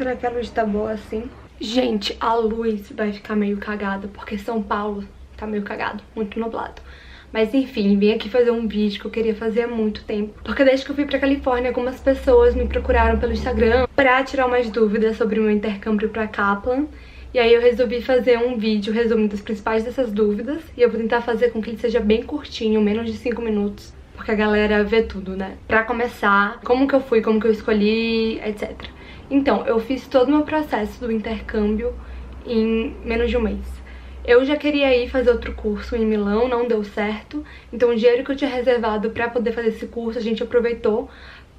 Será que a luz tá boa assim? Gente, a luz vai ficar meio cagada, porque São Paulo tá meio cagado, muito nublado. Mas enfim, vim aqui fazer um vídeo que eu queria fazer há muito tempo. Porque desde que eu fui pra Califórnia, algumas pessoas me procuraram pelo Instagram pra tirar umas dúvidas sobre o meu intercâmbio pra Kaplan. E aí eu resolvi fazer um vídeo resumindo as principais dessas dúvidas. E eu vou tentar fazer com que ele seja bem curtinho, menos de 5 minutos. Porque a galera vê tudo, né? Pra começar, como que eu fui, como que eu escolhi, etc. Então, eu fiz todo o meu processo do intercâmbio em menos de um mês. Eu já queria ir fazer outro curso em Milão, não deu certo. Então o dinheiro que eu tinha reservado pra poder fazer esse curso, a gente aproveitou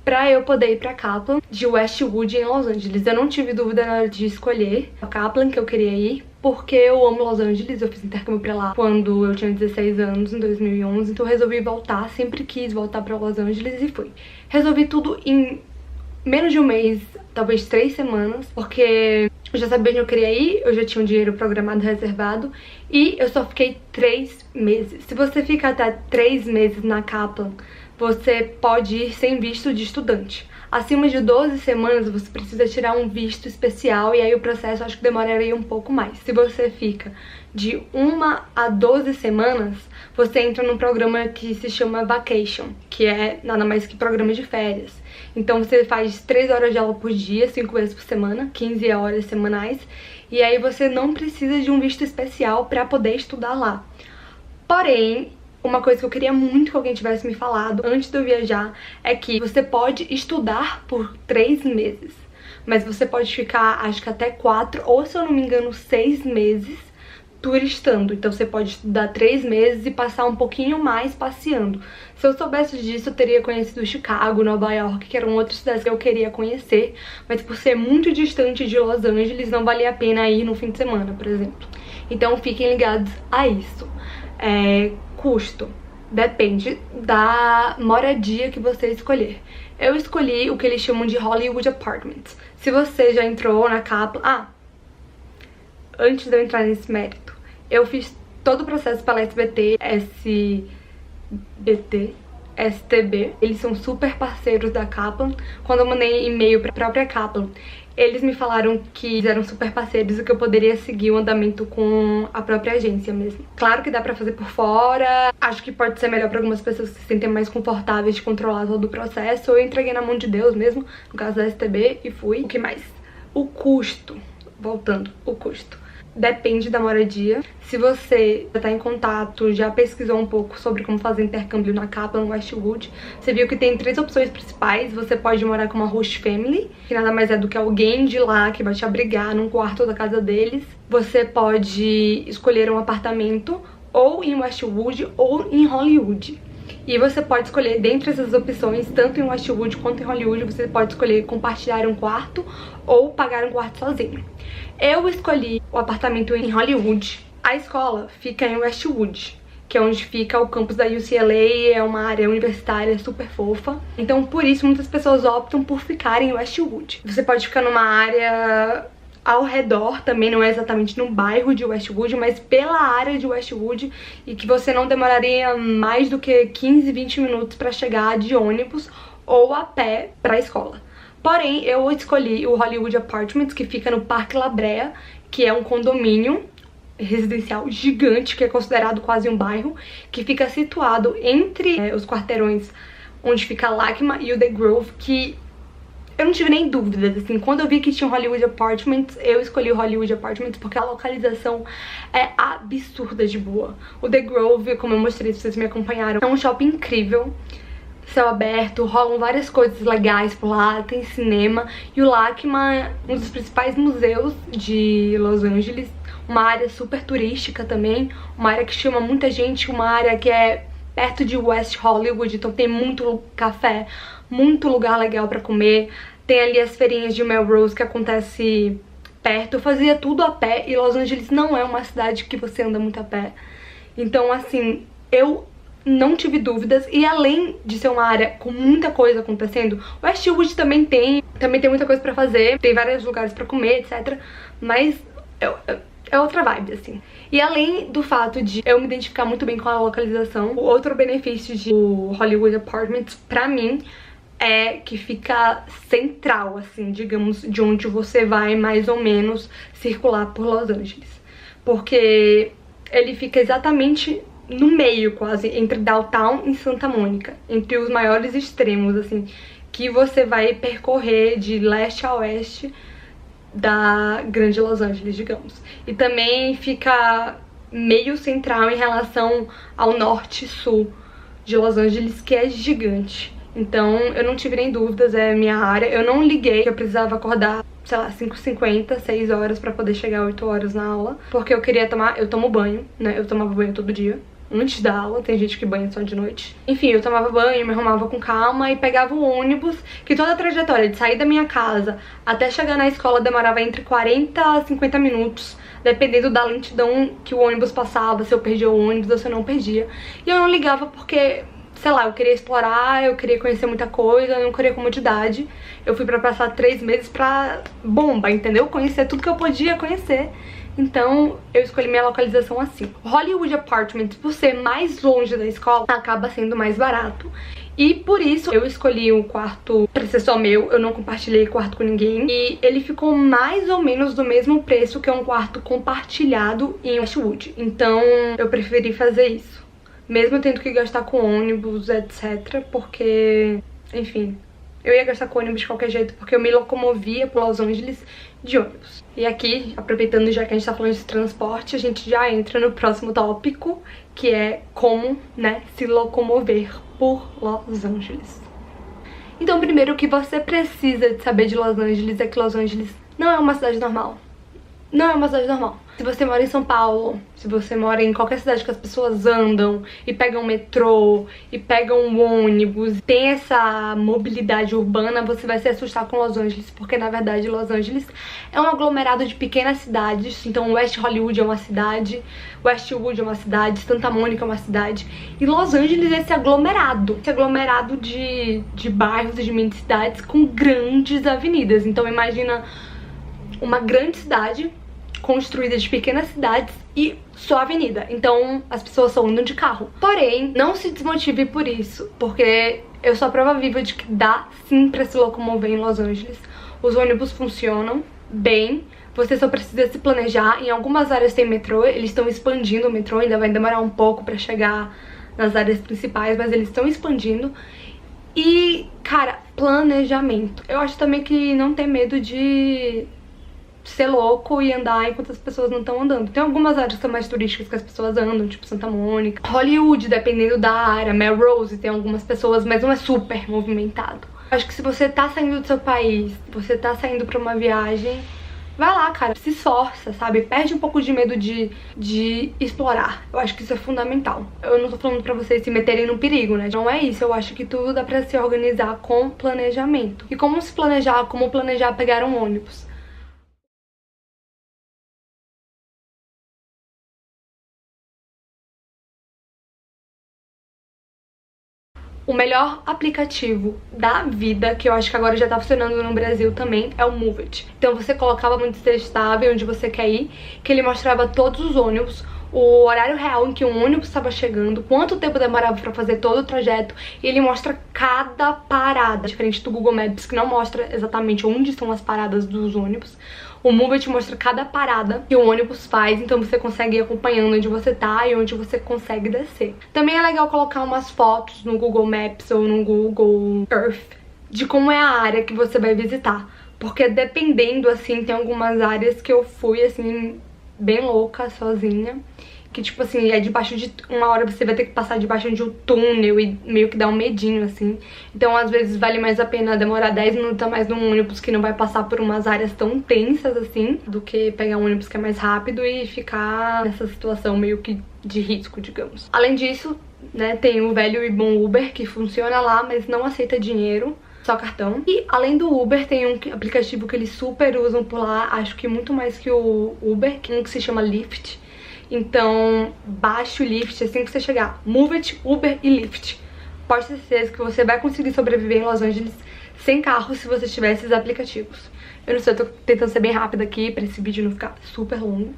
pra eu poder ir pra Kaplan, de Westwood em Los Angeles. Eu não tive dúvida na hora de escolher a Kaplan que eu queria ir, porque eu amo Los Angeles. Eu fiz intercâmbio pra lá quando eu tinha 16 anos, em 2011. Então eu resolvi voltar, sempre quis voltar pra Los Angeles e fui. Resolvi tudo em menos de um mês, talvez 3 semanas, porque eu já sabia onde eu queria ir, eu já tinha um dinheiro programado, reservado, e eu só fiquei 3 meses. Se você fica até 3 meses na Kaplan, você pode ir sem visto de estudante. Acima de 12 semanas, você precisa tirar um visto especial, e aí o processo acho que demoraria um pouco mais. Se você fica de 1 a 12 semanas, você entra num programa que se chama Vacation, que é nada mais que programa de férias. Então você faz 3 horas de aula por dia, 5 vezes por semana, 15 horas semanais, e aí você não precisa de um visto especial para poder estudar lá. Porém, uma coisa que eu queria muito que alguém tivesse me falado antes de eu viajar é que você pode estudar por 3 meses, mas você pode ficar, acho que até 4, ou se eu não me engano, 6 meses turistando. Então você pode estudar 3 meses e passar um pouquinho mais passeando. Se eu soubesse disso, eu teria conhecido Chicago, Nova York, que eram outras cidades que eu queria conhecer, mas por ser muito distante de Los Angeles, não valia a pena ir no fim de semana, por exemplo. Então fiquem ligados a isso. Custo. Depende da moradia que você escolher. Eu escolhi o que eles chamam de Hollywood Apartments. Se você já entrou na Kaplan... antes de eu entrar nesse mérito, eu fiz todo o processo pela STB. Eles são super parceiros da Kaplan. Quando eu mandei e-mail pra própria Kaplan, eles me falaram que eles eram super parceiros e que eu poderia seguir o andamento com a própria agência mesmo. Claro que dá pra fazer por fora, acho que pode ser melhor pra algumas pessoas que se sentem mais confortáveis de controlar todo o processo. Eu entreguei na mão de Deus mesmo, no caso da STB, e fui. O que mais? O custo. Voltando, o custo. Depende da moradia. Se você já tá em contato, já pesquisou um pouco sobre como fazer intercâmbio na Kaplan Westwood, você viu que tem 3 opções principais. Você pode morar com uma host family, que nada mais é do que alguém de lá que vai te abrigar num quarto da casa deles. Você pode escolher um apartamento ou em Westwood ou em Hollywood. E você pode escolher, dentre essas opções, tanto em Westwood quanto em Hollywood, você pode escolher compartilhar um quarto ou pagar um quarto sozinho. Eu escolhi o apartamento em Hollywood. A escola fica em Westwood, que é onde fica o campus da UCLA, é uma área universitária super fofa. Então, por isso, muitas pessoas optam por ficar em Westwood. Você pode ficar numa área ao redor, também não é exatamente no bairro de Westwood, mas pela área de Westwood, e que você não demoraria mais do que 15, 20 minutos para chegar de ônibus ou a pé para a escola. Porém, eu escolhi o Hollywood Apartments, que fica no Parque La Brea, que é um condomínio residencial gigante, que é considerado quase um bairro, que fica situado entre os quarteirões onde fica a LACMA e o The Grove, que eu não tive nem dúvidas, assim. Quando eu vi que tinha um Hollywood Apartments, eu escolhi o Hollywood Apartments porque a localização é absurda de boa. O The Grove, como eu mostrei, se vocês me acompanharam, é um shopping incrível, céu aberto, rolam várias coisas legais por lá, tem cinema. E o LACMA, um dos principais museus de Los Angeles, uma área super turística também, uma área que chama muita gente, uma área que é perto de West Hollywood, então tem muito café, muito lugar legal pra comer. Tem ali as feirinhas de Melrose que acontece perto. Eu fazia tudo a pé e Los Angeles não é uma cidade que você anda muito a pé. Então, assim, eu não tive dúvidas. E além de ser uma área com muita coisa acontecendo, Westwood também tem muita coisa pra fazer. Tem vários lugares pra comer, etc. Mas é outra vibe, assim. E além do fato de eu me identificar muito bem com a localização, o outro benefício de Hollywood Apartments, pra mim, é que fica central, assim, digamos, de onde você vai mais ou menos circular por Los Angeles. Porque ele fica exatamente no meio, quase, entre Downtown e Santa Mônica, entre os maiores extremos, assim, que você vai percorrer de leste a oeste da grande Los Angeles, digamos. E também fica meio central em relação ao norte e sul de Los Angeles, que é gigante. Então eu não tive nem dúvidas, é minha área. Eu não liguei que eu precisava acordar, sei lá, 5h50, 6 horas pra poder chegar 8 horas na aula, porque eu queria tomar, eu tomo banho, né, eu tomava banho todo dia antes da aula, tem gente que banha só de noite. Enfim, eu tomava banho, me arrumava com calma e pegava o ônibus, que toda a trajetória de sair da minha casa até chegar na escola demorava entre 40 a 50 minutos, dependendo da lentidão que o ônibus passava, se eu perdia o ônibus ou se eu não perdia. E eu não ligava porque, sei lá, eu queria explorar, eu queria conhecer muita coisa, eu não queria comodidade. Eu fui pra passar 3 meses pra bomba, entendeu? Conhecer tudo que eu podia conhecer. Então eu escolhi minha localização assim. Hollywood Apartments, por ser mais longe da escola, acaba sendo mais barato. E por isso eu escolhi um quarto pra ser só meu, eu não compartilhei quarto com ninguém. E ele ficou mais ou menos do mesmo preço que um quarto compartilhado em Westwood. Então eu preferi fazer isso, mesmo tendo que gastar com ônibus, etc. Porque, enfim, eu ia gastar com ônibus de qualquer jeito, porque eu me locomovia por Los Angeles de ônibus. E aqui, aproveitando já que a gente tá falando de transporte, a gente já entra no próximo tópico, que é como, né, se locomover por Los Angeles. Então, primeiro, o que você precisa de saber de Los Angeles é que Los Angeles não é uma cidade normal. Não é uma cidade normal. Se você mora em São Paulo, se você mora em qualquer cidade que as pessoas andam e pegam metrô e pegam ônibus, tem essa mobilidade urbana, você vai se assustar com Los Angeles, porque na verdade Los Angeles é um aglomerado de pequenas cidades. Então West Hollywood é uma cidade, Westwood é uma cidade, Santa Mônica é uma cidade, e Los Angeles é esse aglomerado de bairros e de mini cidades com grandes avenidas. Então imagina uma grande cidade construída de pequenas cidades e só avenida. Então as pessoas só andam de carro. Porém, não se desmotive por isso, porque eu sou a prova viva de que dá sim pra se locomover em Los Angeles. Os ônibus funcionam bem, você só precisa se planejar. Em algumas áreas tem metrô, eles estão expandindo o metrô, ainda vai demorar um pouco pra chegar nas áreas principais, mas eles estão expandindo. E, cara, planejamento. Eu acho também que não tem medo de ser louco e andar enquanto as pessoas não estão andando. Tem algumas áreas que são mais turísticas que as pessoas andam, tipo Santa Mônica, Hollywood, dependendo da área, Melrose tem algumas pessoas, mas não é super movimentado. Acho que se você tá saindo do seu país, você tá saindo pra uma viagem, vai lá, cara, se esforça, sabe? Perde um pouco de medo de explorar. Eu acho que isso é fundamental. Eu não tô falando pra vocês se meterem no perigo, né? Não é isso. Eu acho que tudo dá pra se organizar com planejamento. E como se planejar? Como planejar pegar um ônibus? O melhor aplicativo da vida, que eu acho que agora já tá funcionando no Brasil também, é o Move It. Então você colocava muito estável onde você quer ir, que ele mostrava todos os ônibus, o horário real em que um ônibus estava chegando, quanto tempo demorava pra fazer todo o trajeto, e ele mostra cada parada, diferente do Google Maps, que não mostra exatamente onde estão as paradas dos ônibus. O Move It mostra cada parada que o ônibus faz, então você consegue ir acompanhando onde você tá e onde você consegue descer. Também é legal colocar umas fotos no Google Maps ou no Google Earth de como é a área que você vai visitar, porque dependendo, assim, tem algumas áreas que eu fui, assim, bem louca, sozinha, que tipo assim, é debaixo de... uma hora você vai ter que passar debaixo de um túnel e meio que dá um medinho, assim. Então às vezes vale mais a pena demorar 10 minutos a mais num ônibus que não vai passar por umas áreas tão tensas, assim, do que pegar um ônibus que é mais rápido e ficar nessa situação meio que de risco, digamos. Além disso, né, tem o velho e bom Uber, que funciona lá, mas não aceita dinheiro, só cartão. E além do Uber, tem um aplicativo que eles super usam por lá, acho que muito mais que o Uber, que se chama Lyft. Então, baixe o Lyft assim que você chegar. Move It, Uber e Lyft. Pode ter certeza que você vai conseguir sobreviver em Los Angeles sem carro se você tiver esses aplicativos. Eu não sei, eu tô tentando ser bem rápida aqui pra esse vídeo não ficar super longo.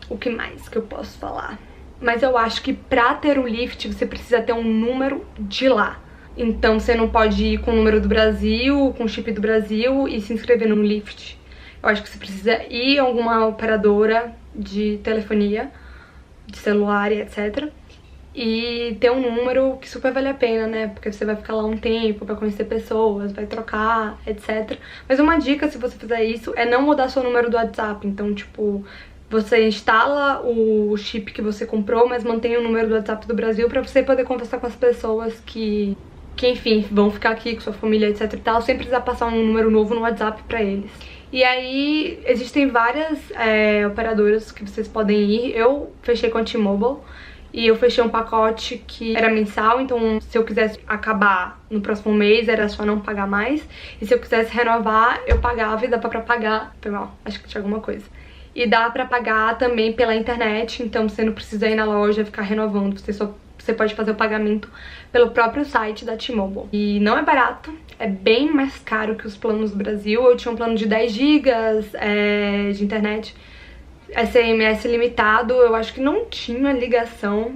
O que mais que eu posso falar? Mas eu acho que pra ter o Lyft você precisa ter um número de lá. Então você não pode ir com o número do Brasil, com o chip do Brasil e se inscrever no Lyft. Eu acho que você precisa ir a alguma operadora de telefonia, de celular e etc. E ter um número que super vale a pena, né? Porque você vai ficar lá um tempo, vai conhecer pessoas, vai trocar, etc. Mas uma dica, se você fizer isso, é não mudar seu número do WhatsApp. Então, tipo, você instala o chip que você comprou, mas mantém o número do WhatsApp do Brasil pra você poder conversar com as pessoas que enfim, vão ficar aqui com sua família, etc e tal, sem precisar passar um número novo no WhatsApp pra eles. E aí, existem várias operadoras que vocês podem ir. Eu fechei com a T-Mobile e eu fechei um pacote que era mensal, então se eu quisesse acabar no próximo mês era só não pagar mais. E se eu quisesse renovar, eu pagava e dá pra pagar... Foi mal, acho que tinha alguma coisa. E dá pra pagar também pela internet, então você não precisa ir na loja ficar renovando, você pode fazer o pagamento pelo próprio site da T-Mobile. E não é barato, é bem mais caro que os planos do Brasil. Eu tinha um plano de 10 GB de internet, SMS limitado, eu acho que não tinha ligação.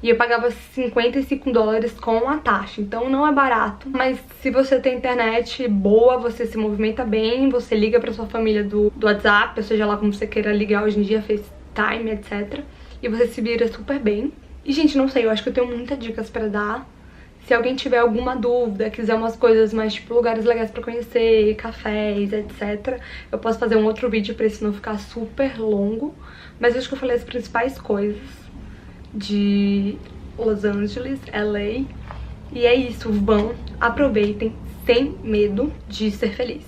E eu pagava $55 com a taxa, então não é barato. Mas se você tem internet boa, você se movimenta bem, você liga pra sua família do WhatsApp, ou seja lá como você queira ligar hoje em dia, FaceTime, etc. E você se vira super bem. E, gente, não sei, eu acho que eu tenho muitas dicas pra dar. Se alguém tiver alguma dúvida, quiser umas coisas mais, tipo, lugares legais pra conhecer, cafés, etc., eu posso fazer um outro vídeo pra isso não ficar super longo. Mas eu acho que eu falei as principais coisas de Los Angeles, LA. E é isso, vão, aproveitem, sem medo de ser feliz.